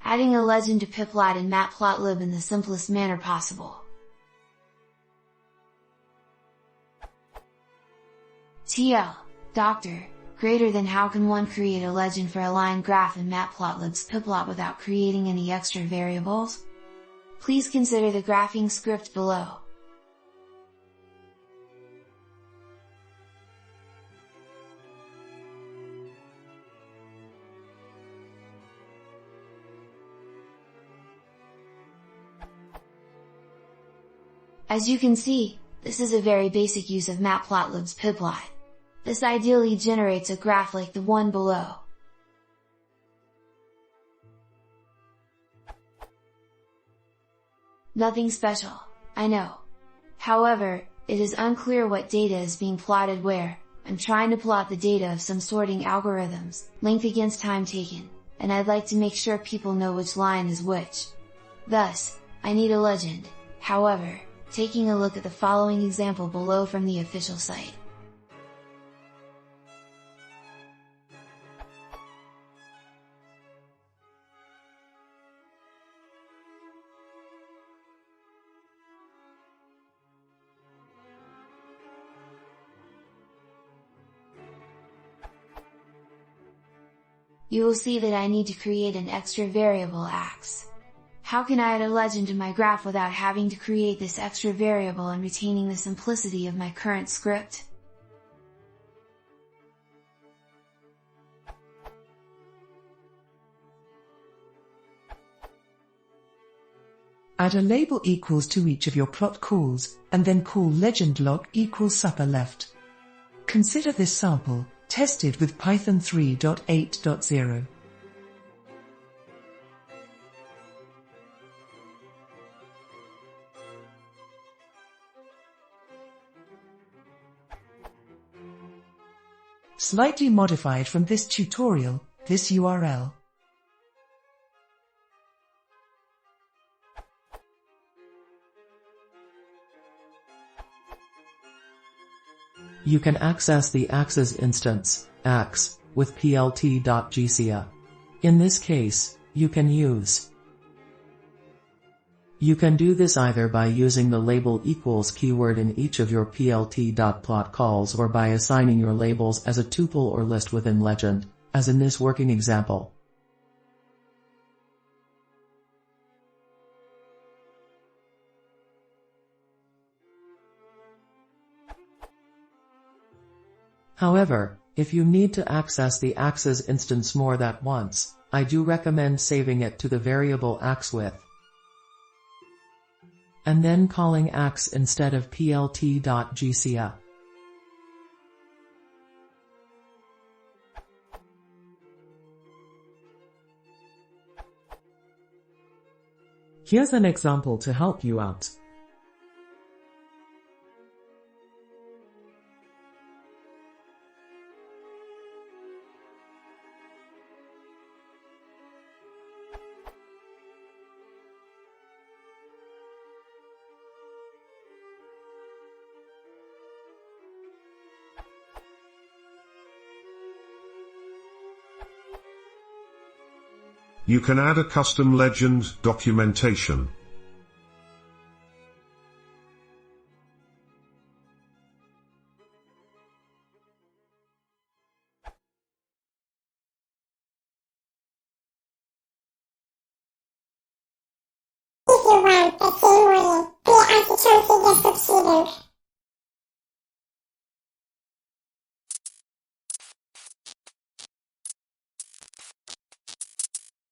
adding a legend to PyPlot in Matplotlib in the simplest manner possible. TL, Doctor, greater than how can one create a legend for a line graph in Matplotlib's PyPlot without creating any extra variables? Please consider the graphing script below. As you can see, this is a very basic use of Matplotlib's PyPlot. This ideally generates a graph like the one below. Nothing special, I know. However, it is unclear what data is being plotted where. I'm trying to plot the data of some sorting algorithms, length against time taken, and I'd like to make sure people know which line is which. Thus, I need a legend. However, taking a look at the following example below from the official site. You will see that I need to create an extra variable x. How can I add a legend to my graph without having to create this extra variable and retaining the simplicity of my current script? Add a label equals to each of your plot calls, and then call legend log equals upper left. Consider this sample, tested with Python 3.8.0. Slightly modified from this tutorial, this URL. You can access the axes instance, ax, with plt.gca. In this case, you can do this either by using the label equals keyword in each of your plt.plot calls or by assigning your labels as a tuple or list within legend, as in this working example. However, if you need to access the axes instance more than once, I do recommend saving it to the variable axWidth, and then calling ax instead of plt.gca. Here's an example to help you out. You can add a custom legend documentation. If you want the same way, we are the chosen subscriber.